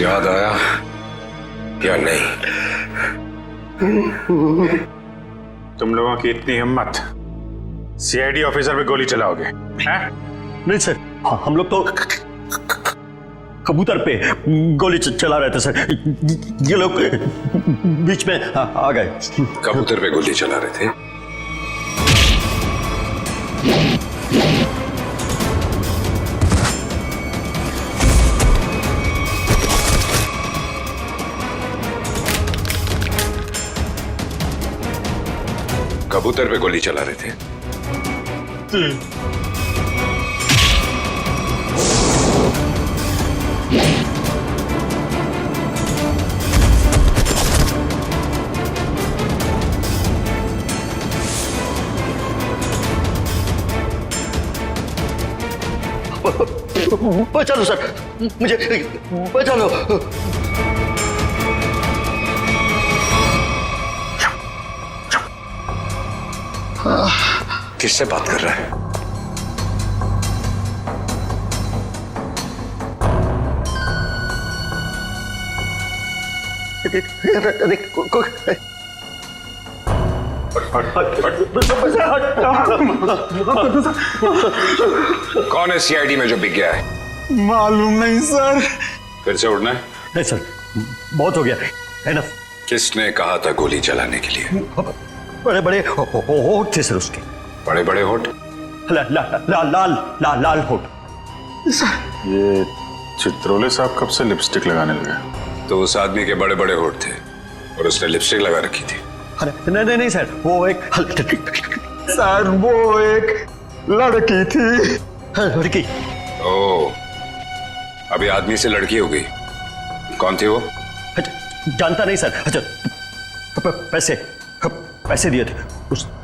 कुछ याद आया या नहीं? तुम लोगों की इतनी हिम्मत, सीआईडी ऑफिसर पे गोली चलाओगे? हैं? नहीं सर, हम लोग तो कबूतर पे गोली चला रहे थे सर। ये लोग बीच में आ गए। कबूतर पे गोली चला रहे थे? कबूतर पे गोली चला रहे थे? बचा लो सर, मुझे बचा लो। किससे बात कर रहा है? कौन है सीआईडी में जो बिक गया है? मालूम नहीं सर। फिर से उड़ना है? नहीं सर, बहुत हो गया, एनफ। किसने कहा था गोली चलाने के लिए? बड़े बड़े होठ थे सर उसके। बड़े बड़े होठ? लाल होठ। ये चित्रोले साहब कब से लिपस्टिक लगाने लगे? तो उस आदमी के बड़े बड़े होठ थे और उसने लिपस्टिक लगा रखी थी। नहीं सर, वो एक सर वो एक लड़की थी। लड़की? ओह, अभी आदमी से लड़की हो गई। कौन थी वो? जानता नहीं सर। अच्छा, पैसे दिए थे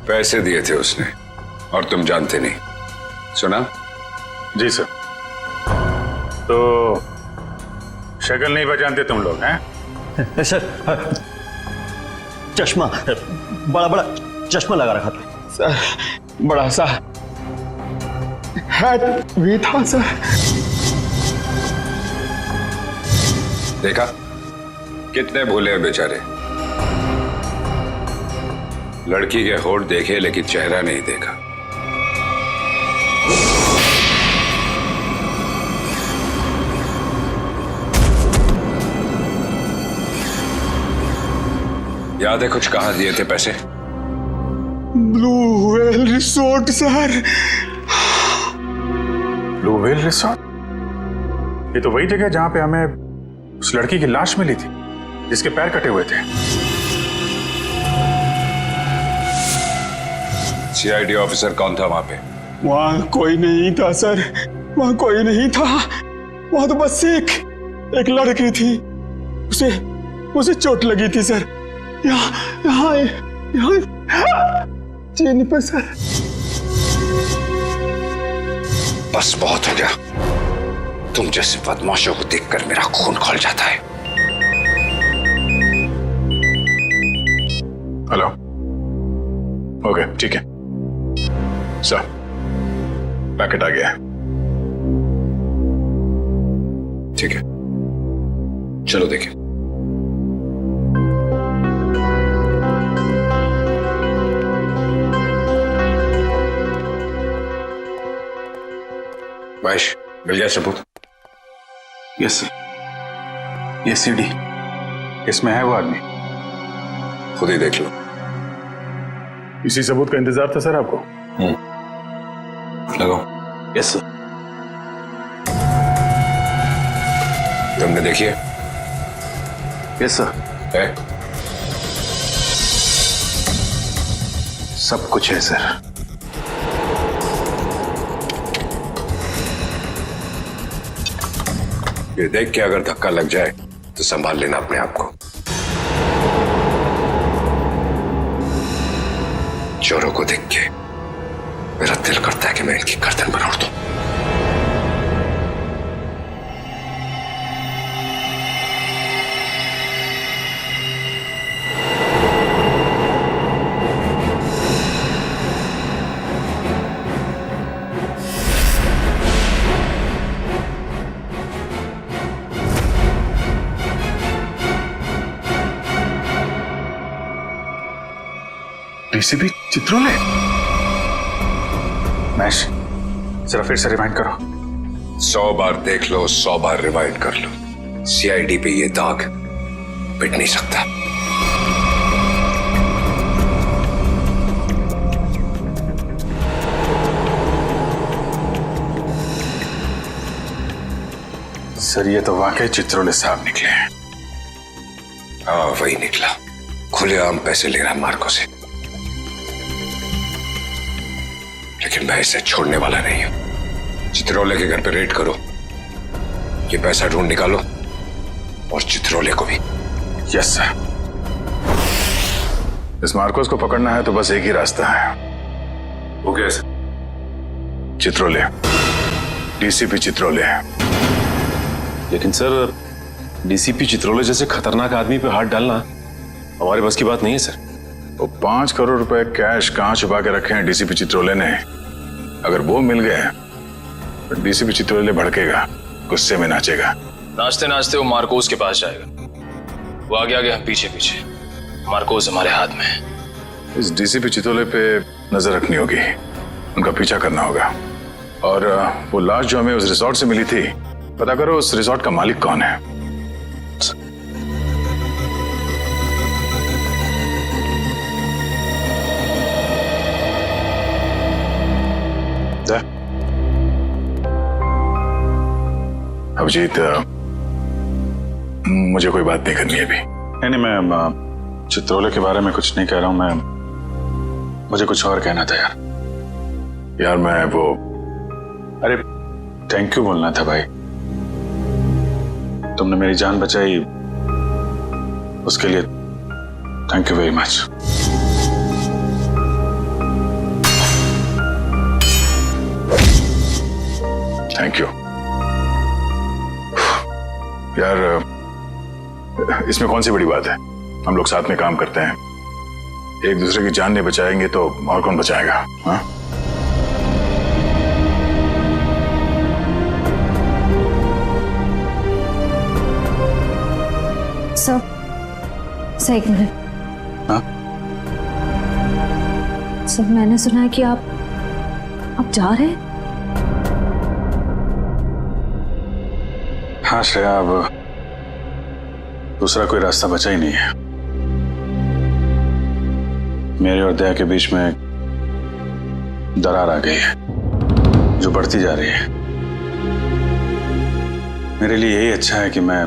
पैसे दिए थे उसने और तुम जानते नहीं? सुना? जी सर। तो शक्ल नहीं पहचानते तुम लोग हैं? सर, चश्मा, बड़ा बड़ा चश्मा लगा रखा था सर। बड़ा सा हैट भी था सर। देखा कितने भूले हैं बेचारे। लड़की के होठ देखे लेकिन चेहरा नहीं देखा। याद है कुछ कहाँ दिए थे पैसे? Blue whale resort sir. Blue whale resort? ये तो वही जगह जहां पे हमें उस लड़की की लाश मिली थी जिसके पैर कटे हुए थे। सीआईडी ऑफिसर कौन था वहां पे? वहां कोई नहीं था सर, वहां कोई नहीं था। वहां तो बस एक लड़की थी, उसे चोट लगी थी सर। यहाँ चीनी पे सर। बस बहुत हो गया। तुम जैसे बदमाशों को देखकर मेरा खून खौल जाता है। हेलो, ओके ठीक है सर, पैकेट आ गया है। ठीक है, चलो देखें। महेश, मिल गया सबूत? Yes sir. ये सीडी, इसमें है वो आदमी। खुद ही देख लो। इसी सबूत का इंतजार था सर आपको? लगाओ। Yes sir. तुमने देखिए? Yes sir. है? सब कुछ है सर। ये देख के अगर धक्का लग जाए तो संभाल लेना अपने आप को। चोरों को देख के मेरा दिल करता है कि मैं इनकी गर्दन पर उड़ दूं। डीसीपी चित्रोले? मैश, जरा फिर से रिमाइंड करो। 100 बार देख लो, 100 बार रिवाइंड कर लो, सीआईडी पे ये दाग मिट नहीं सकता। सर ये तो वाकई चित्रोले साहब निकले हैं। हाँ वही निकला, खुलेआम पैसे ले रहा है मार्को से। लेकिन मैं इसे छोड़ने वाला नहीं हूं। चित्रोले के घर पे रेड करो, ये पैसा ढूंढ निकालो और चित्रोले को भी। Yes sir. इस मार्कोस को पकड़ना है तो बस एक ही रास्ता है। वो कैसे? चित्रोले, डीसीपी चित्रोले। लेकिन सर, डीसीपी चित्रोले जैसे खतरनाक आदमी पे हाथ डालना हमारे बस की बात नहीं है सर। वो 5 करोड़ रुपए कैश कहां छुपा के रखे हैं डीसीपी चित्रोले ने? अगर वो मिल गए तो डीसीपी चित्रोले भड़केगा, गुस्से में नाचेगा। नाचते नाचते वो मार्कोस के पास जाएगा। वो आगे आगे, हम पीछे पीछे। मार्कोस हमारे हाथ में है। इस डीसीपी चित्रोले पे नजर रखनी होगी, उनका पीछा करना होगा। और वो लाश जो हमें उस रिसोर्ट से मिली थी, पता करो उस रिसोर्ट का मालिक कौन है। अभिजीत, मुझे कोई बात नहीं करनी है अभी। नहीं, मैं चित्रोले के बारे में कुछ नहीं कह रहा हूं। मुझे कुछ और कहना था यार। मैं वो, अरे थैंक यू बोलना था भाई। तुमने मेरी जान बचाई, उसके लिए thank you very much. Thank you यार। इसमें कौन सी बड़ी बात है? हम लोग साथ में काम करते हैं, एक दूसरे की जान नहीं बचाएंगे तो और कौन बचाएगा? हाँ? सर एक मिनट। हाँ? सर मैंने सुना है कि आप जा रहे हैं। हाँ श्रेया, अब दूसरा कोई रास्ता बचा ही नहीं है। मेरे और दया के बीच में दरार आ गई है जो बढ़ती जा रही है। मेरे लिए यही अच्छा है कि मैं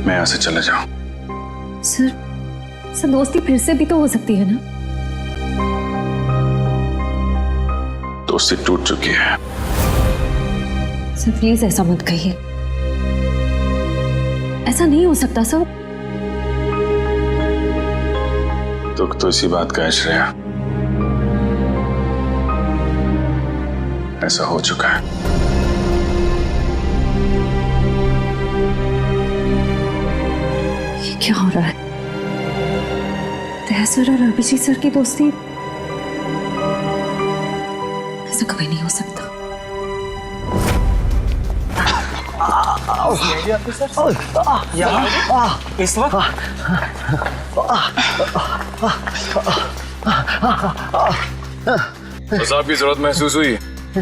यहाँ से चला जाऊं। सर दोस्ती फिर से भी तो हो सकती है ना? दोस्ती टूट चुकी है। सर प्लीज ऐसा मत कहिए, ऐसा नहीं हो सकता सर। दुख तो इसी बात का है श्रेया, ऐसा हो चुका है। ये क्या हो रहा है? दया सर और अभिजीत सर की दोस्ती, ऐसा कभी नहीं हो सकता। इस वक्त साहब की जरूरत महसूस हुई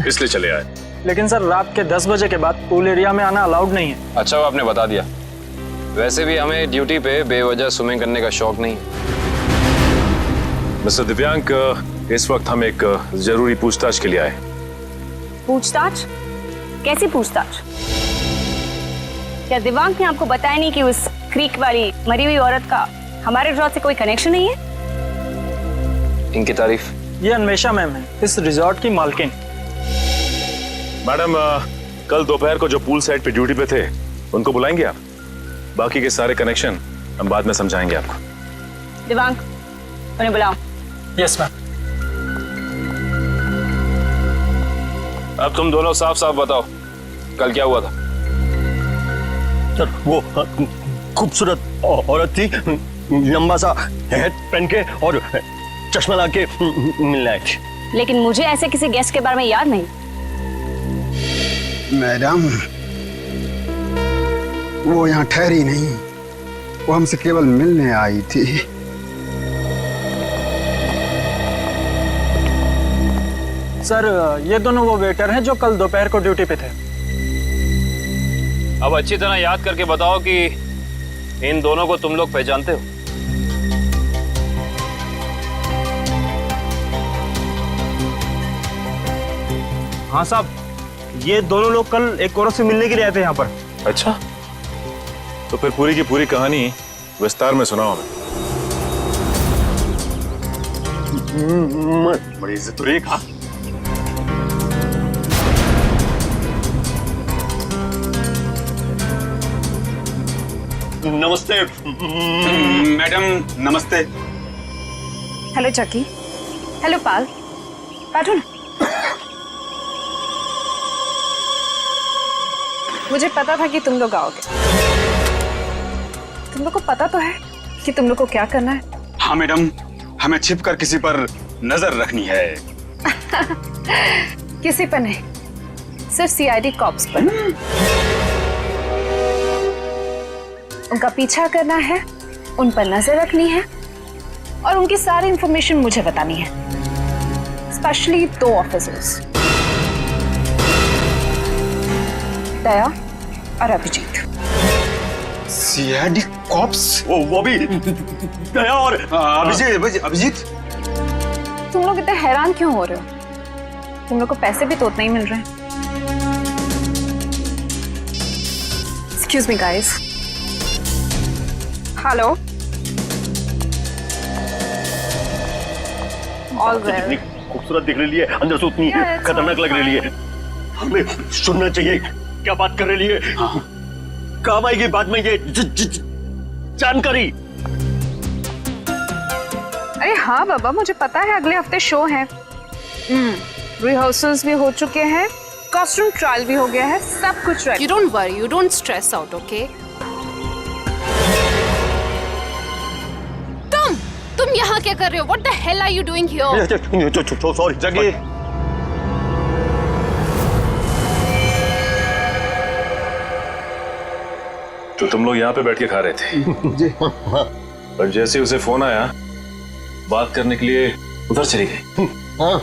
इसलिए चले आए। लेकिन सर रात के 10 बजे के बाद पूल एरिया में आना अलाउड नहीं है। अच्छा वो आपने बता दिया। वैसे भी हमें ड्यूटी पे बेवजह स्विमिंग करने का शौक नहीं है। मिस्टर दिव्यांक, इस वक्त हम एक जरूरी पूछताछ के लिए आए। पूछताछ? कैसी पूछताछ? क्या दिव्यांक ने आपको बताया नहीं कि उस क्रीक वाली मरी हुई औरत का हमारे रिजॉर्ट से कोई कनेक्शन नहीं है? इनकी तारीफ? ये अन्वेषा मैम है, इस रिजॉर्ट की मालकिन। मैडम, कल दोपहर को जो पूल साइड पे ड्यूटी पे थे उनको बुलाएंगे आप? बाकी के सारे कनेक्शन हम बाद में समझाएंगे आपको। दिव्यांक, उन्हें बुलाओ। Yes ma'am. अब तुम दोनों साफ साफ बताओ, कल क्या हुआ था? सर वो खूबसूरत औरत थी, लंबा सा हेड पहन के और चश्मा लगा के मिलने आई थी। लेकिन मुझे ऐसे किसी गेस्ट के बारे में याद नहीं। मैडम, वो यहाँ ठहरी नहीं, वो हमसे केवल मिलने आई थी। सर ये दोनों वो वेटर हैं जो कल दोपहर को ड्यूटी पे थे। अब अच्छी तरह याद करके बताओ कि इन दोनों को तुम लोग पहचानते हो? हाँ साहब, ये दोनों लोग कल एक औरत से मिलने के लिए आए थे यहाँ पर। अच्छा, तो फिर पूरी की पूरी कहानी विस्तार में सुनाओ हमें। बड़ी इज्जत हो रही है। कहा नमस्ते मैडम नमस्ते। हेलो चकी। हेलो पाल, बैठो ना। मुझे पता था कि तुम लोग आओगे। तुम लोग को पता तो है कि तुम लोग को क्या करना है? हाँ मैडम, हमें छिपकर किसी पर नजर रखनी है। किसी पर नहीं, सिर्फ सीआईडी कॉप्स पर। उनका पीछा करना है, उन पर नजर रखनी है और उनकी सारी इंफॉर्मेशन मुझे बतानी है, स्पेशली 2 ऑफिसर्स, दया और अभिजीत। CID cops? वो भी दया और अभिजीत। तुम लोग इतने हैरान क्यों हो रहे हो? तुम लोग को पैसे भी तो उतना ही मिल रहे हैं। Excuse me guys. Hello. All कितनी खूबसूरत दिख रही है, अंदर से उतनी खतरनाक लग रही है। हमें सुनना चाहिए क्या बात कर रही है। काम आएगी बाद में ये जानकारी। अरे हाँ बाबा, मुझे पता है अगले हफ्ते शो है। रिहर्सल्स भी हो चुके हैं, कॉस्ट्यूम ट्रायल भी हो गया है, सब कुछ ready. You don't worry, you don't stress out, okay? तुम यहाँ क्या कर रहे हो? What the hell are you doing here? Sorry जगी। तो तुम लोग यहाँ पे बैठ के खा रहे थे पर जैसे उसे फोन आया बात करने के लिए उधर चली गई। हाँ।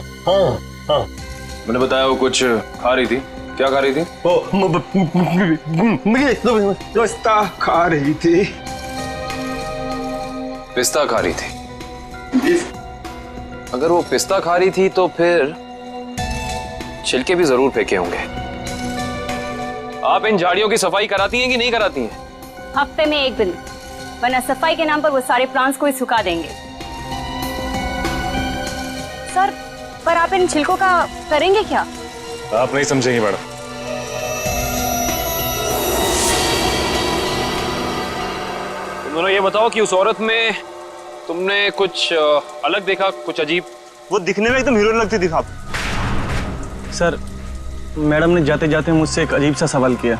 मैंने बताया वो कुछ खा रही थी। क्या खा रही थी? पिस्ता खा रही थी। पिस्ता खा रही थी? अगर वो पिस्ता खा रही थी तो फिर छिलके भी जरूर फेंके होंगे। आप इन झाड़ियों की सफाई कराती हैं कि नहीं कराती हैं? हफ्ते में 1 दिन, वरना सफाई के नाम पर वो सारे प्लांट्स को ही सुखा देंगे। सर, पर आप इन छिलकों का करेंगे क्या? आप नहीं समझेंगे मैडम। तुम दोनों ये बताओ कि उस औरत में तुमने कुछ अलग देखा, कुछ अजीब? वो दिखने में एकदम हीरोइन लगती थी साहब। सर, मैडम ने जाते जाते मुझसे एक अजीब सा सवाल किया।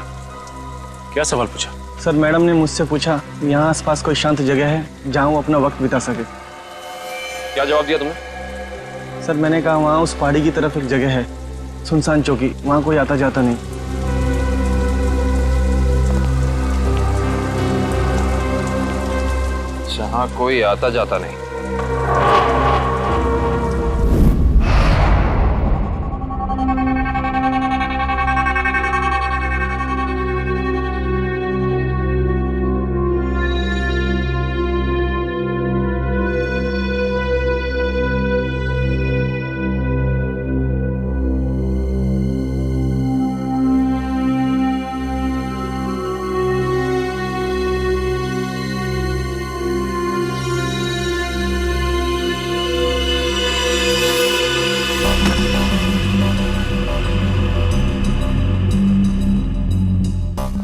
क्या सवाल पूछा? सर, मैडम ने मुझसे पूछा यहाँ आसपास कोई शांत जगह है जहाँ वो अपना वक्त बिता सके। क्या जवाब दिया तुमने? सर, मैंने कहा वहाँ उस पहाड़ी की तरफ एक जगह है, सुनसान चौकी, वहाँ कोई आता जाता नहीं। जहाँ कोई आता जाता नहीं।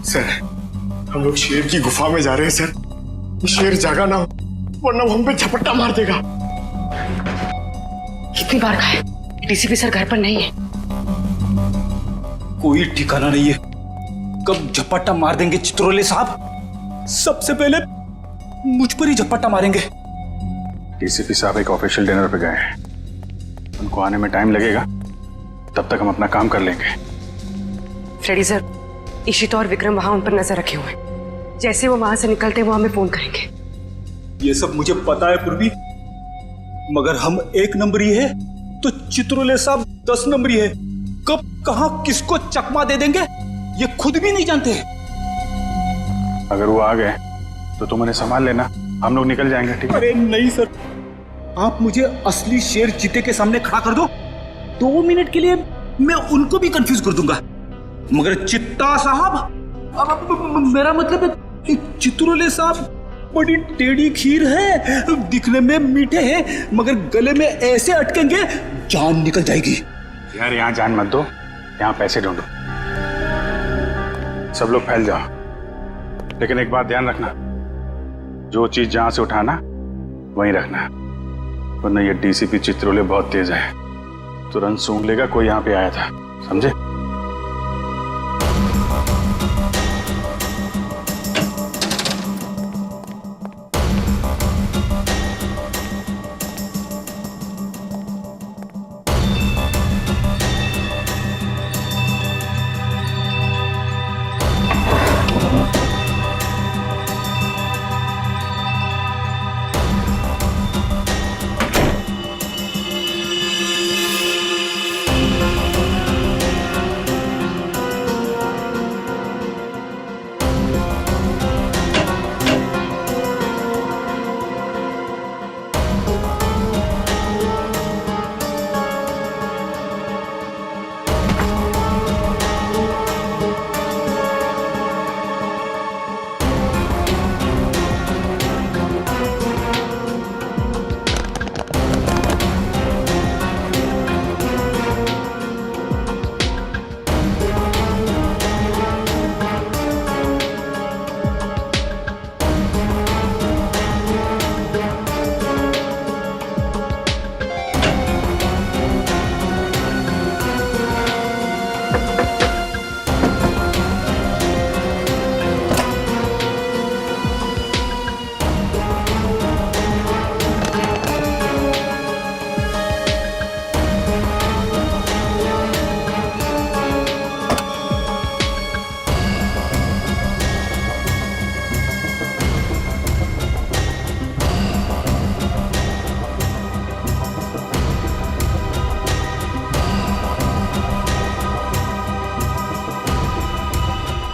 सर, हम लोग शेर की गुफा में जा रहे हैं सर। ये शेर जागा ना हो वरना वो हम पे झपट्टा मार देगा। कितनी बार खाए? डीसीपी सर घर पर नहीं है। कोई ठिकाना नहीं है, कब झपट्टा मार देंगे चित्रोले साहब। सबसे पहले मुझ पर ही झपट्टा मारेंगे। डीसीपी साहब एक ऑफिशियल डिनर पे गए हैं, उनको आने में टाइम लगेगा, तब तक हम अपना काम कर लेंगे। फ्रेडी सर, इशिता और विक्रम वहां उन पर नजर रखे हुए हैं। जैसे वो वहां से निकलते वो हमें फोन करेंगे। ये सब मुझे पता है पूर्वी, मगर हम 1 नंबर ही है तो चित्रोले साहब 10 नंबरी है। कब कहां किसको चकमा दे देंगे ये खुद भी नहीं जानते। अगर वो आ गए तो तुम उन्हें संभाल लेना, हम लोग निकल जाएंगे, ठीक है? अरे नहीं सर, आप मुझे असली शेर चीते के सामने खड़ा कर दो, 2 मिनट के लिए मैं उनको भी कंफ्यूज कर दूंगा। मगर चित्ता साहब, अब मेरा मतलब है चित्रोले साहब बड़ी टेढ़ी खीर है, दिखने में मीठे हैं मगर गले में ऐसे अटकेंगे जान निकल जाएगी। यार यहाँ जान मत दो, यहाँ पैसे ढूंढो। सब लोग फैल जाओ, लेकिन एक बात ध्यान रखना, जो चीज जहां से उठाना वहीं रखना, वरना ये डीसीपी चित्रोले बहुत तेज है, तुरंत सूंघ लेगा कोई यहाँ पे आया था, समझे?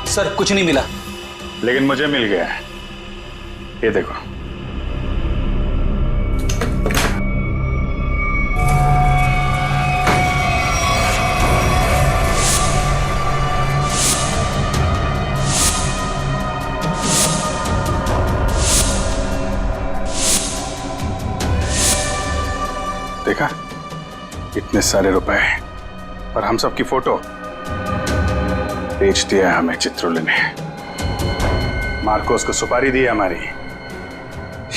सर कुछ नहीं मिला। लेकिन मुझे मिल गया है, ये देखो। देखा, इतने सारे रुपए और हम सब की फोटो बेच दिया हमें चित्रोले ने। मार्कोस को सुपारी दी है हमारी।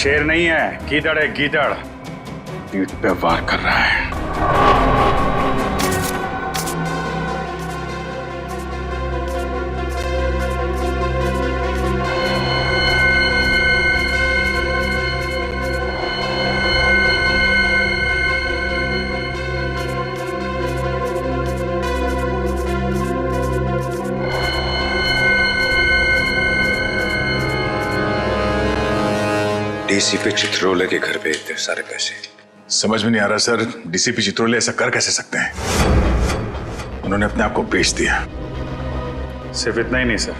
शेर नहीं है, गीदड़ है, गीदड़। पीठ पे वार कर रहा है। डीसीपी चित्रोले के घर पे इतने सारे पैसे। समझ में नहीं आ रहा सर, डीसीपी चित्रोले ऐसा कर कैसे सकते हैं? उन्होंने अपने आप को बेच दिया। सिर्फ इतना ही नहीं सर,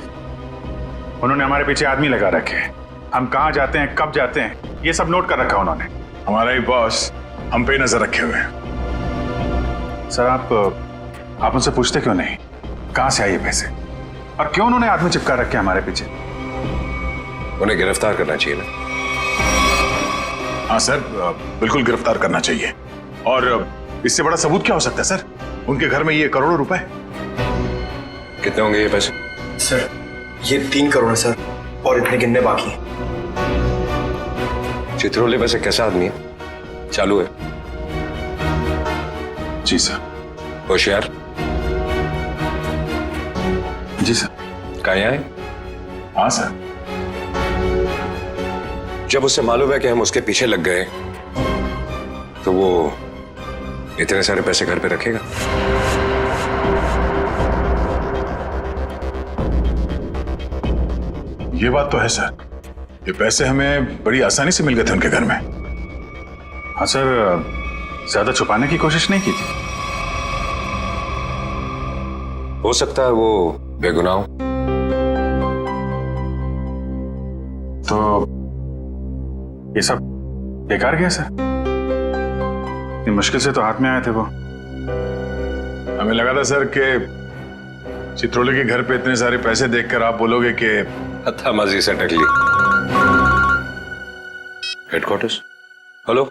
उन्होंने हमारे पीछे आदमी लगा रखे हैं। हम कहां जाते हैं, कब जाते हैं, ये सब नोट कर रखा उन्होंने। हमारा ही बॉस हम पे नजर रखे हुए हैं। सर आप उनसे पूछते क्यों नहीं कहां से आए ये पैसे, और क्यों उन्होंने आदमी चिपका रखे हमारे पीछे? उन्हें गिरफ्तार करना चाहिए ना। हाँ सर, बिल्कुल गिरफ्तार करना चाहिए। और इससे बड़ा सबूत क्या हो सकता है सर? उनके घर में ये करोड़ों रुपए। कितने होंगे ये पैसे? सर ये 3 करोड़ है सर, और इतने गिनने बाकी हैं। चित्रोले वैसे कैसा आदमी है? चालू है? जी सर। होशियार? जी सर। कहाँ है? हाँ सर। जब उसे मालूम है कि हम उसके पीछे लग गए तो वो इतने सारे पैसे घर पे रखेगा? ये बात तो है सर, ये पैसे हमें बड़ी आसानी से मिल गए थे उनके घर में। हाँ सर, ज्यादा छुपाने की कोशिश नहीं की थी। हो सकता है वो बेगुनाह हो। तो ये सब बेकार गया सर? इतनी मुश्किल से तो हाथ में आए थे वो। हमें लगा था सर कि चित्रोले के घर पे इतने सारे पैसे देखकर आप बोलोगे कि हत्थामाजी से टकली। हेडक्वार्टर्स। हेलो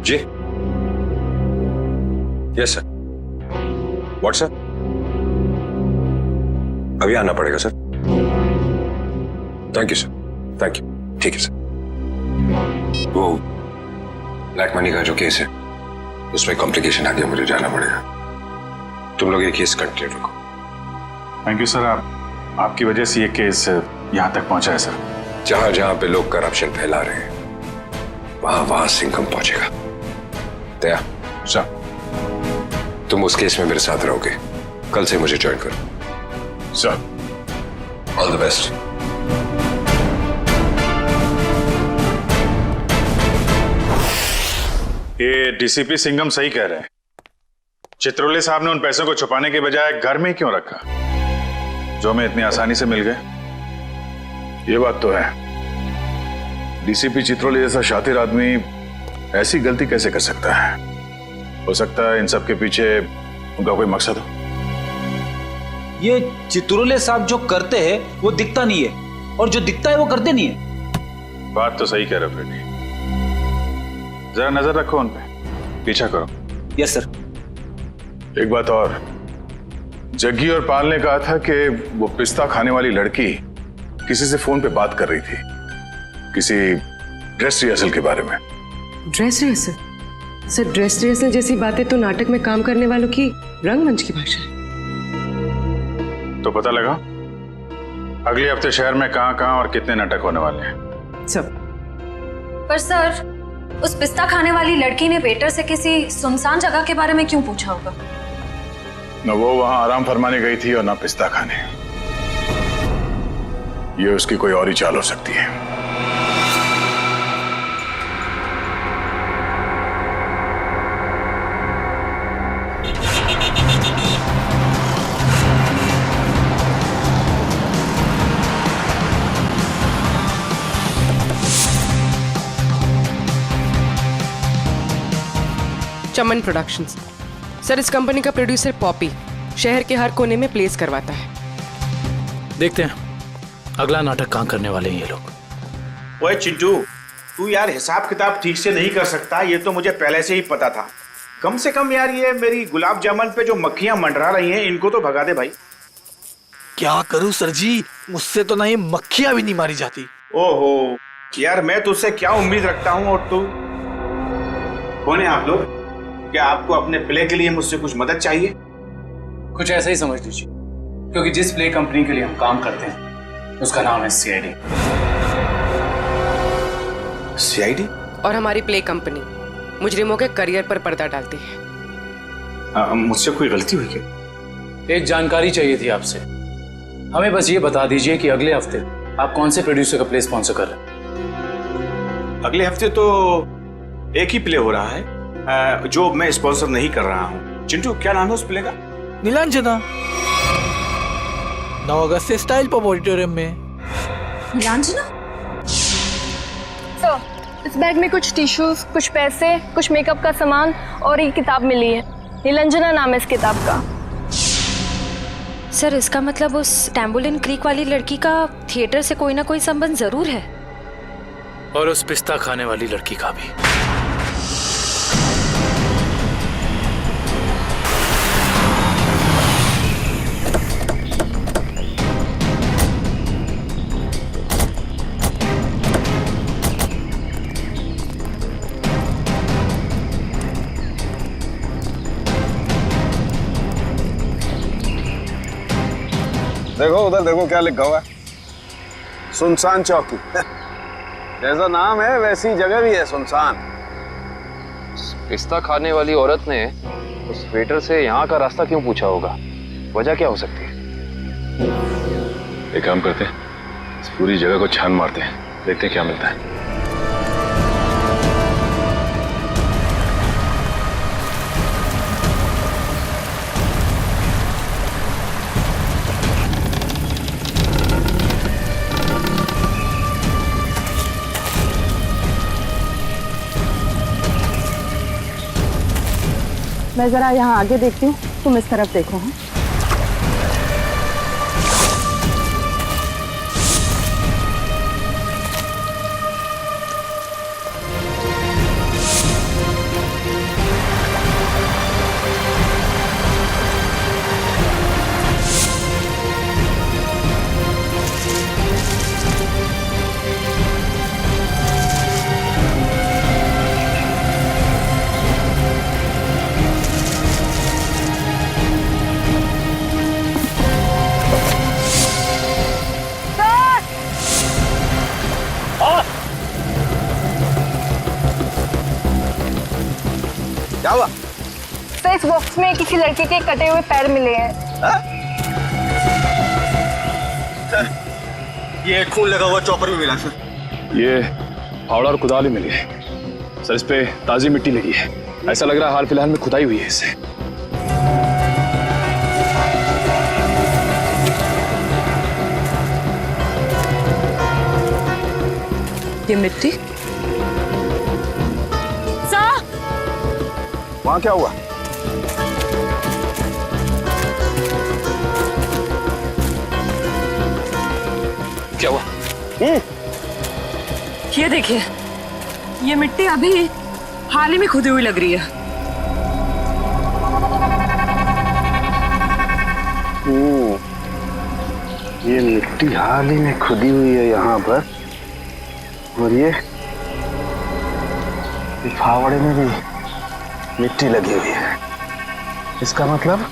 जी। Yes sir. व्हाट्सएप अभी आना पड़ेगा sir. Thank you sir, thank you. ठीक है सर। वो ब्लैक मनी का जो केस है उसमें कॉम्प्लिकेशन आ गया, मुझे जाना पड़ेगा। तुम लोग ये केस कंटिन्यू रखो। Thank you sir. आपकी वजह से ये केस यहाँ तक पहुंचा है सर। जहां जहां पे लोग करप्शन फैला रहे हैं वहां वहां सिंघम पहुंचेगा। दया सर, तुम उस केस में मेरे साथ रहोगे। कल से मुझे ज्वाइन करो। Sir, all the best. ये डीसीपी सिंघम सही कह रहे हैं। चित्रोले साहब ने उन पैसों को छुपाने के बजाय घर में ही क्यों रखा, जो हमें इतनी आसानी से मिल गए? ये बात तो है। डीसीपी चित्रोले जैसा शातिर आदमी ऐसी गलती कैसे कर सकता है? हो सकता है इन सब के पीछे उनका कोई मकसद हो। ये चित्रोले साहब जो करते हैं वो दिखता नहीं है, और जो दिखता है वो करते नहीं है। बात तो सही कह रहे हो फ्रेडी। जरा नजर रखो उन पे, पीछा करो। Yes sir. एक बात और, जग्गी और पाल ने कहा था कि वो पिस्ता खाने वाली लड़की किसी से फोन पे बात कर रही थी, किसी ड्रेस रिहर्सल के बारे में। Dress rehearsal? Sir, dress rehearsal जैसी बातें तो नाटक में काम करने वालों की रंगमंच की भाषा है। तो पता लगा अगले हफ्ते शहर में कहां और कितने नाटक होने वाले हैं? सब। पर सर, उस पिस्ता खाने वाली लड़की ने वेटर से किसी सुनसान जगह के बारे में क्यों पूछा होगा? न वो वहां आराम फरमाने गई थी और न पिस्ता खाने। ये उसकी कोई और ही चाल हो सकती है। चमन प्रोडक्शंस। सर, इस कंपनी का प्रोड्यूसर पॉपी शहर के हर कोने में प्लेस करवाता है। देखते हैं अगला नाटक कहाँ करने वाले हैं ये लोग। ओए चिंटू, तू यार हिसाब किताब ठीक से नहीं कर सकता, ये तो मुझे पहले से ही पता था। कम से कम यार ये मेरी गुलाब जामुन पे जो मक्खियां मंडरा रही हैं इनको तो भगा दे भाई। क्या करूं सर जी, मुझसे तो नहीं मक्खियां भी नहीं मारी जाती। ओहो यार, मैं तुझसे क्या उम्मीद रखता हूँ। और तू कौन है आप लोग? क्या आपको अपने प्ले के लिए मुझसे कुछ मदद चाहिए? कुछ ऐसा ही समझ लीजिए, क्योंकि जिस प्ले कंपनी के लिए हम काम करते हैं उसका नाम है सीआईडी। सीआईडी? और हमारी प्ले कंपनी मुजरिमों के करियर पर पर्दा डालती है। मुझसे कोई गलती हुई क्या? एक जानकारी चाहिए थी आपसे। हमें बस ये बता दीजिए कि अगले हफ्ते आप कौन से प्रोड्यूसर का प्ले स्पॉन्सर कर रहे हैं? अगले हफ्ते तो एक ही प्ले हो रहा है जो मैं स्पॉन्सर नहीं कर रहा हूँ। चिंटू, क्या नाम है उस प्ले का? नीलांजना। 9 अगस्त से स्टाइल पब ऑडिटोरियम में। नीलांजना? सर, इस बैग में कुछ टिश्यूज, कुछ पैसे, कुछ मेकअप का सामान और एक किताब मिली है। नीलांजना नाम है इस किताब का। सर, इसका मतलब उस टैम्बोलिन क्रीक वाली लड़की का थिएटर से कोई ना कोई संबंध जरूर है। और उस पिस्ता खाने वाली लड़की का भी। देखो उधर, देखो क्या लिखा हुआ है, सुनसान चौकी। जैसा नाम है वैसी जगह भी है, सुनसान। पिस्ता खाने वाली औरत ने उस वेटर से यहाँ का रास्ता क्यों पूछा होगा? वजह क्या हो सकती है? एक काम करते हैं, इस पूरी जगह को छान मारते हैं, देखते हैं क्या मिलता है। मैं जरा यहाँ आगे देखती हूँ, तुम इस तरफ देखो। हाँ? क्या हुआ? सर, इस बॉक्स में किसी लड़के के कटे हुए पैर मिले हैं। ये खून लगा हुआ चॉपर भी मिला सर। ये फावड़ा और कुदाल ही मिली है सर। इस पे ताजी मिट्टी लगी है। ऐसा लग रहा है हाल फिलहाल में खुदाई हुई है इससे। ये मिट्टी सर, वहां क्या हुआ? क्या हुआ? ये देखिए, ये मिट्टी अभी हाल ही में खुदी हुई लग रही है। ये मिट्टी हाल ही में खुदी हुई है यहाँ पर, और ये फावड़े में भी मिट्टी लगी हुई है। इसका मतलब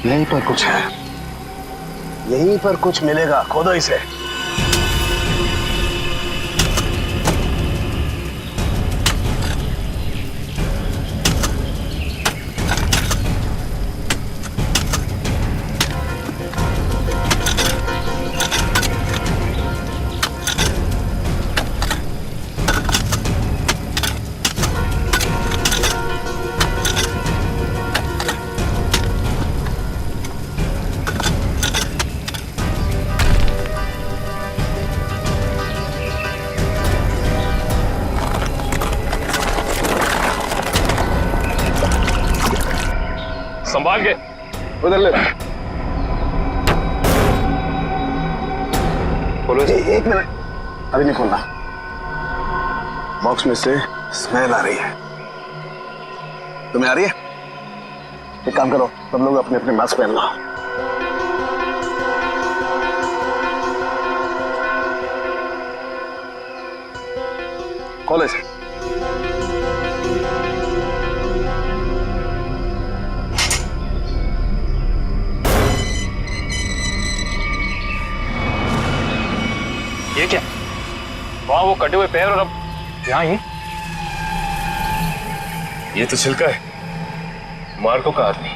यहीं पर कुछ है, यहीं पर कुछ मिलेगा। खोदो इसे। संभाल के उधर ले। एक मिनट, अभी नहीं खोलना। बॉक्स में से स्मेल आ रही है। तुम्हें आ रही है? एक काम करो, सब लोग अपने अपने मास्क पहन लो। खोलो इसे। ये क्या? वहां वो कटे हुए पैर और अब यहाँ ही। ये तो छिलका है मार्को का आदमी।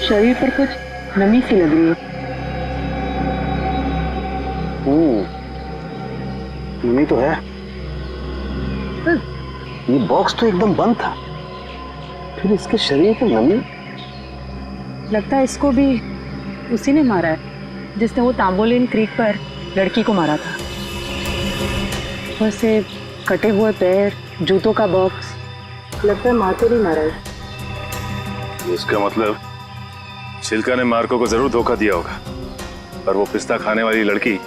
शरीर पर कुछ नमी सी लग रही है। नमी तो है। ये बॉक्स तो एकदम बंद था, फिर इसके शरीर पर नमी। लगता है इसको भी उसी ने मारा है जिसने वो तांबोलिन क्रीक पर लड़की को मारा था। वैसे कटे हुए पैर, जूतों का बॉक्स, लगता है मार्को ने मारा है। इसका मतलब छिलका ने मार्को को जरूर धोखा दिया होगा, पर वो पिस्ता खाने वाली लड़की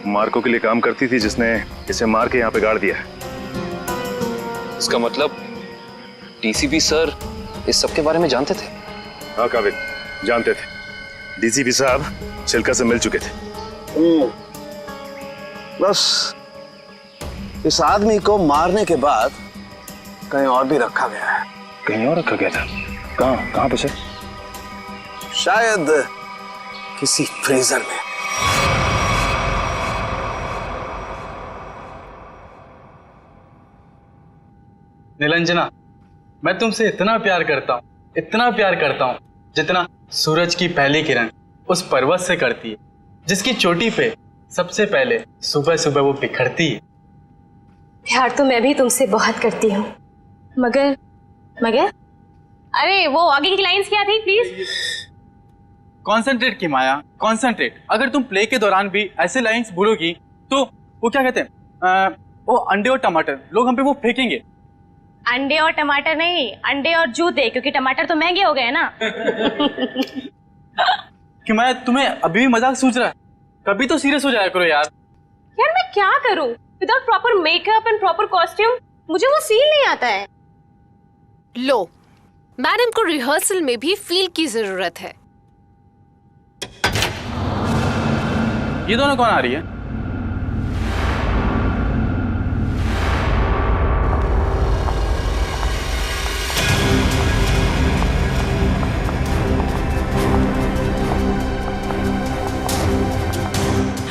मार्को के लिए काम करती थी जिसने इसे मार के यहाँ पे गाड़ दिया। इसका मतलब डीसीपी सर इस सब के बारे में जानते थे? हाँ काबिल, जानते थे। डीसीपी साहब छिलका से मिल चुके थे। बस इस आदमी को मारने के बाद कहीं और भी रखा गया है। कहीं और रखा गया था? कहाँ पे सर? शायद किसी फ्रीजर में। निरंजना, मैं तुमसे इतना प्यार करता हूँ, जितना सूरज की पहली किरण उस पर्वत से करती है, जिसकी चोटी पे सबसे पहले सुबह सुबह वो बिखरती है। प्यार तो मैं भी तुमसे बहुत करती हूँ, मगर अरे वो आगे की लाइंस क्या थी प्लीज? कॉन्सेंट्रेट की माया, कॉन्सेंट्रेट। अगर तुम प्ले के दौरान भी ऐसे लाइंस भूलोगी तो वो क्या कहते हैं, वो अंडे और टमाटर लोग हम पे वो फेंकेंगे। अंडे और टमाटर नहीं, अंडे और जूते, क्योंकि टमाटर तो महंगे हो गए ना। कि मैं तुम्हें अभी भी मजाक सूझ रहा है, कभी तो सीरियस हो जाया करो यार। यार मैं क्या करूं without proper makeup and proper costume, मुझे वो फील नहीं आता है। लो, मैडम को रिहर्सल में भी फील की जरूरत है। ये दोनों कौन आ रही है?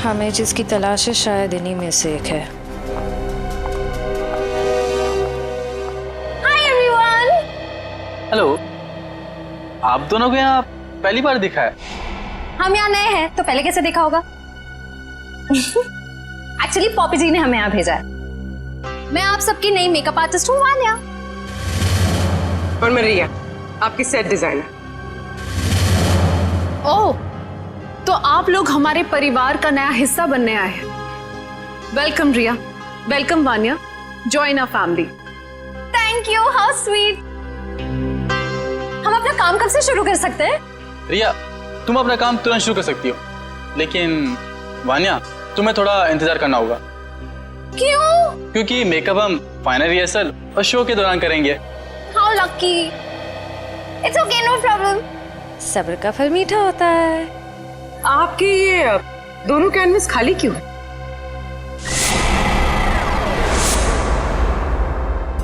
हमें जिसकी तलाश है शायद इन्हीं में से एक है। Hi everyone. हेलो, आप दोनों को यहाँ पहली बार दिखा है? हम यहाँ नए हैं तो पहले कैसे देखा होगा? एक्चुअली पॉपी जी ने हमें यहाँ भेजा है। मैं आप सबकी नई मेकअप आर्टिस्ट हूँ वान्या। और मैं रिया, आपकी सेट डिजाइनर। ओह, तो आप लोग हमारे परिवार का नया हिस्सा बनने आए हैं। Welcome Riya, welcome Vanya, join our family. Thank you, how sweet. हम अपना काम कब से शुरू कर सकते हैं? रिया, तुम अपना काम तुरंत शुरू कर सकती हो, लेकिन वान्या तुम्हें थोड़ा इंतजार करना होगा। क्यों? क्योंकि मेकअप हम फाइनल रिहर्सल और शो के दौरान करेंगे। How lucky. It's okay, no problem. सब्र का फल मीठा होता है। आपके ये दोनों कैनवस खाली क्यों है?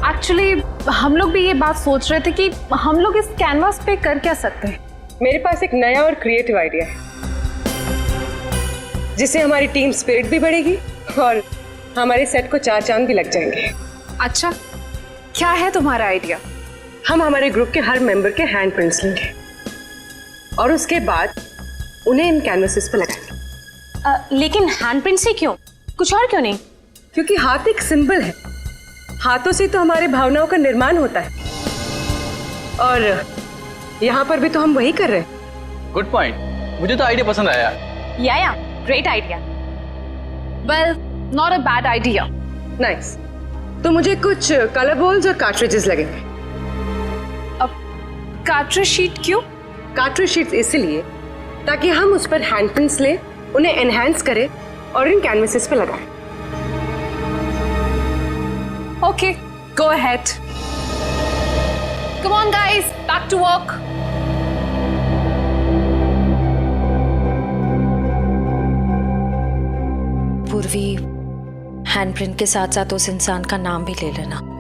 एक्चुअली हम लोग भी ये बात सोच रहे थे कि हम लोग इस कैनवास पे कर क्या सकते हैं। मेरे पास एक नया और क्रिएटिव आइडिया है, जिससे हमारी टीम स्पिरिट भी बढ़ेगी और हमारे सेट को 4 चांद भी लग जाएंगे। अच्छा, क्या है तुम्हारा आइडिया? हम हमारे ग्रुप के हर मेंबर के हैंड प्रिंट्स लेंगे और उसके बाद उन्हें इन कैनवसेस पर लगाएंगे। लेकिन हैंड प्रिंट से क्यों? कुछ और क्यों नहीं? क्योंकि हाथ एक सिंबल है, हाथों से तो हमारे भावनाओं का निर्माण होता है और यहाँ पर भी तो हम वही कर रहे हैं। गुड पॉइंट, मुझे तो आइडिया पसंद आया। या great idea. Well, not a bad idea. Nice. तो मुझे कुछ कलर बॉल्स और कार्ट्रिजेस लगेंगे। अब कार्ट्रिज शीट क्यों? कार्ट्रिज शीट्स इसलिए ताकि हम उस पर हैंड प्रिंट्स लें, उन्हें एनहांस करें और इन कैनवसेस पे लगाएं। Okay, go ahead. Come on guys, back to work. Purvi, handprint के साथ साथ उस इंसान का नाम भी ले लेना।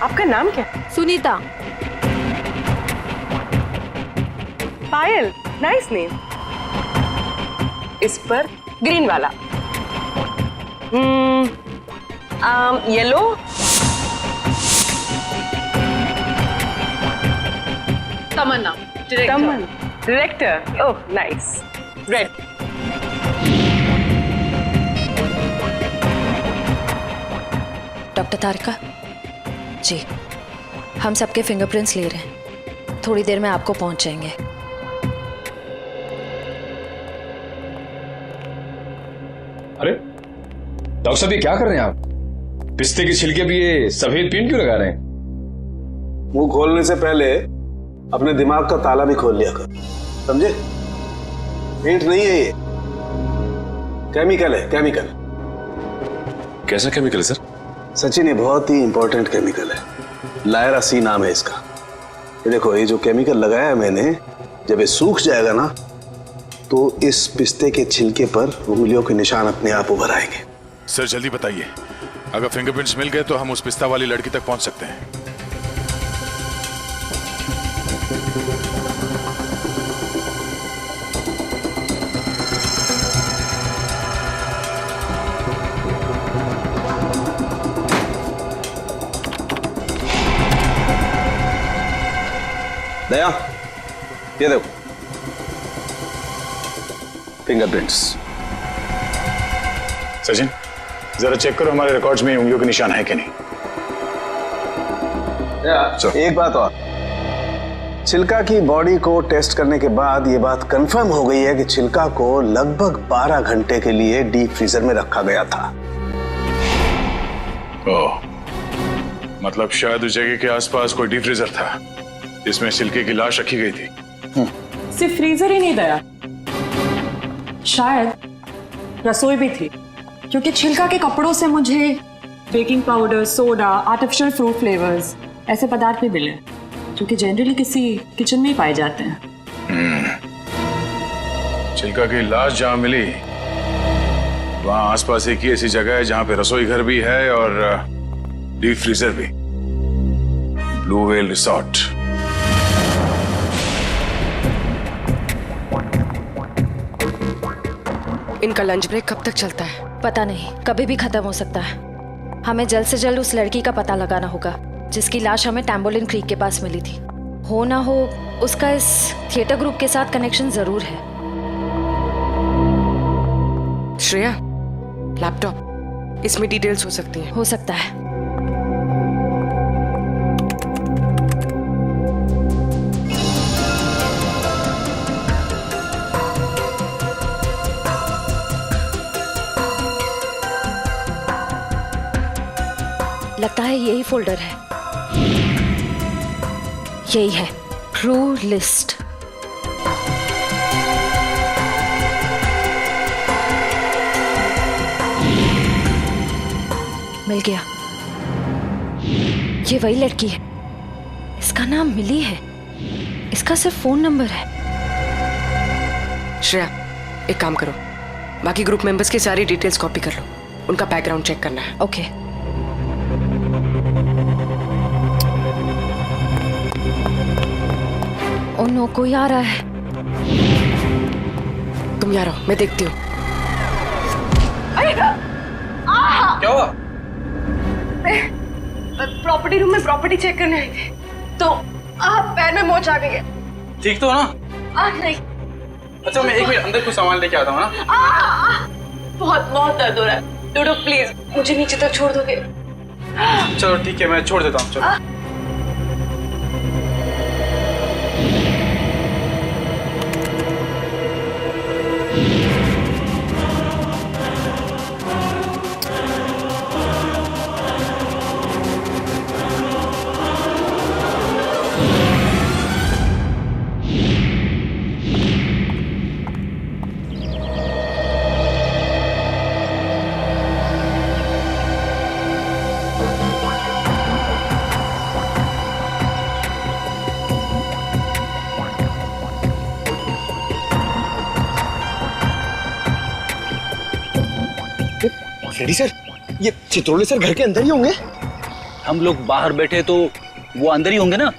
आपका नाम क्या? सुनीता। Payal, nice name. इस पर ग्रीन वाला। Yellow. Tamanna, director. Oh nice. Red. Doctor Tarika ji, हम सबके फिंगरप्रिंट्स ले रहे हैं, थोड़ी देर में आपको पहुंच जाएंगे। अरे डॉक्टर साहब, ये क्या कर रहे हैं आप? पिस्ते के छिलके भी ये सफेद पेंट क्यों लगा रहे हैं? मुंह खोलने से पहले अपने दिमाग का ताला भी खोल लिया कर, समझे? पेंट नहीं है ये, केमिकल है, केमिकल। कैसा केमिकल है सर? सचिन, ये बहुत ही इंपॉर्टेंट केमिकल है, लायरा सी नाम है इसका। ये देखो, ये जो केमिकल लगाया है मैंने, जब ये सूख जाएगा ना तो इस पिस्ते के छिलके पर उंगलियों के निशान अपने आप उभर आएंगे। सर जल्दी बताइए, अगर फिंगरप्रिंट्स मिल गए तो हम उस पिस्ता वाली लड़की तक पहुंच सकते हैं। दया, ये देखो, फिंगरप्रिंट्स। सचिन, जरा चेक करो हमारे रिकॉर्ड्स में उंगलियों के निशान है कि नहीं। एक बात और, चिल्का की बॉडी को टेस्ट करने के बाद यह बात कंफर्म हो गई है कि चिल्का को लगभग 12 घंटे के लिए डीप फ्रीजर में रखा गया था। ओह, मतलब शायद उस जगह के आसपास कोई डीप फ्रीजर था जिसमें चिल्के की लाश रखी गई थी। सिर्फ फ्रीजर ही नहीं दया, शायद रसोई भी थी, क्योंकि छिलका के कपड़ों से मुझे baking powder, soda, artificial fruit flavours ऐसे पदार्थ भी मिले जो कि जनरली किसी किचन में ही पाए जाते हैं। चिल्का की लाश जहां मिली वहां आसपास एक ही ऐसी जगह है जहां पे रसोई घर भी है और डीप फ्रीजर भी, ब्लू व्हेल रिसोर्ट। इनका लंच ब्रेक कब तक चलता है? पता नहीं, कभी भी खत्म हो सकता है। हमें जल्द से जल्द उस लड़की का पता लगाना होगा जिसकी लाश हमें टैम्बोलिन क्रीक के पास मिली थी। हो ना हो उसका इस थिएटर ग्रुप के साथ कनेक्शन जरूर है। श्रेया, लैपटॉप, इसमें डिटेल्स हो सकती हैं। हो सकता है। लगता है यही फोल्डर है। यही है, क्रू लिस्ट। मिल गया, ये वही लड़की है। इसका नाम मिली है, इसका सिर्फ फोन नंबर है। श्रेया, एक काम करो, बाकी ग्रुप मेंबर्स की सारी डिटेल्स कॉपी कर लो, उनका बैकग्राउंड चेक करना है। ओके। ओ नो, कोई आ रहा है। तुम यहाँ रहो, मैं देखती हूँ। क्या हुआ? प्रॉपर्टी रूम में प्रॉपर्टी चेक करने आई थी, तो पैर में मोच आ गई है। ठीक तो हो ना? नहीं। अच्छा, मैं 1 मिनट अंदर कुछ सामान लेके आता हूँ ना। बहुत बहुत दर्द हो रहा है। डोडो प्लीज मुझे नीचे तक छोड़ दोगे? चलो ठीक है, मैं छोड़ देता हूँ। चलो। रेडी सर, ये चित्रोले सर घर के अंदर ही होंगे? हम लोग बाहर बैठे तो वो अंदर ही होंगे ना?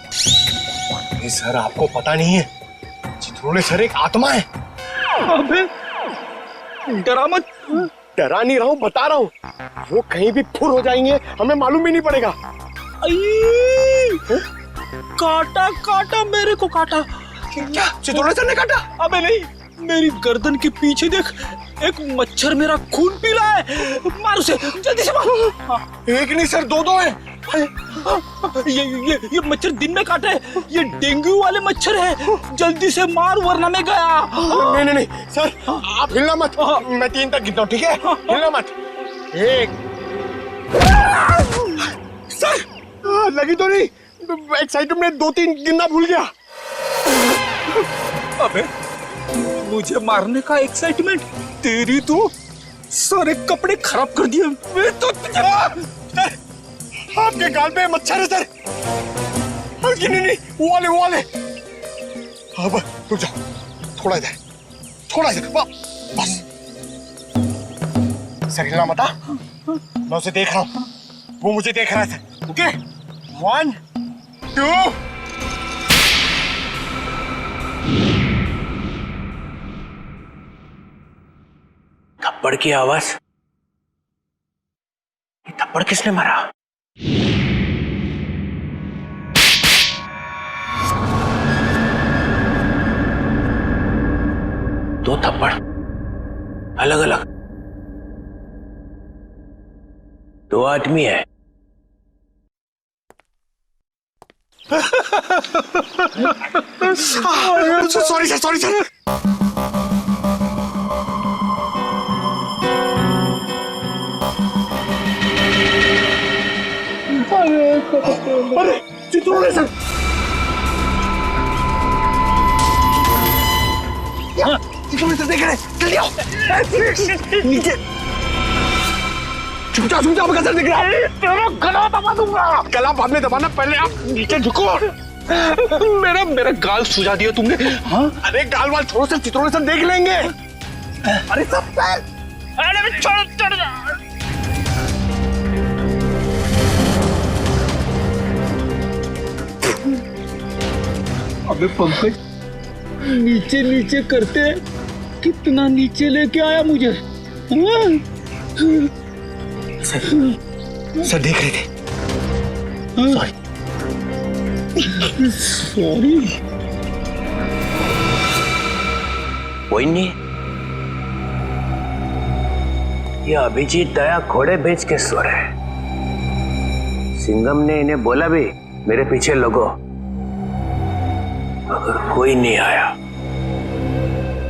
सर, आपको पता नहीं है, चित्रोले सर एक आत्मा है। अबे डरा मत। डरा नहीं रहा हूँ, बता रहा हूँ। वो कहीं भी फुर हो जाएंगे, हमें मालूम भी नहीं पड़ेगा। काटा काटा, मेरे को काटा। क्या चित्रोले सर ने काटा? अबे नहीं, मेरी गर्दन के पीछे देख, एक मच्छर मेरा खून पी रहा है। मार उसे, जल्दी से मार। एक नहीं सर, 2 हैं। ये मच्छर दिन में काटे, ये डेंगू वाले मच्छर है। जल्दी से मार वरना मैं गया। नहीं सर, आप हिलना मत। मैं 3 तक गिनता हूँ, ठीक है? हिलना मत। 1। सर, लगी तो नहीं? एक्साइटमेंट में 2-3 गिनना भूल गया। अबे मुझे मारने का एक्साइटमेंट, तेरी तो सारे कपड़े खराब कर दिए। मैं तो आपके गाल पे मच्छर है सर। नहीं, वो वाले। अब रुक जाओ, थोड़ा इधर। बस। सर हिलना मत। मैं उसे देख रहा हूँ, वो मुझे देख रहा है सर। ओके, 1, 2। थप्पड़ की आवाज। ये थप्पड़ किसने मारा? दो थप्पड़। अलग अलग 2 आदमी है। Sorry sir, sorry sir. अरे चित्रोले सर, चित्रोले सर देख रहे हैं, जल्दी आओ नीचे। चुपचाप चुपचाप कैसे दिख रहा है? तेरा गला दबा दूंगा। गला बाद में दबाना, पहले आप नीचे झुको। मेरा गाल सुझा दिया तुमने। हाँ? अरे गाल वाल छोड़ो सर, चित्रोले सर देख लेंगे। अरे सब अरे छोड़ छोड़। अबे पंकज, नीचे नीचे करते कितना नीचे लेके आया मुझे। सर देख रहे थे। Sorry sorry. कोई नहीं, ये अभिजीत दया घोड़े बेच के सो रहे हैं। सिंघम ने इन्हें बोला भी मेरे पीछे लगो, मगर कोई नहीं आया,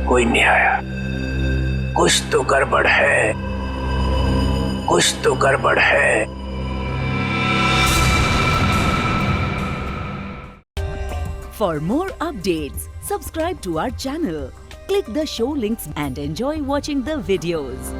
कोई नहीं आया। कुछ तो गड़बड़ है, कुछ तो गड़बड़ है। For more updates, subscribe to our channel, click the show links and enjoy watching the videos.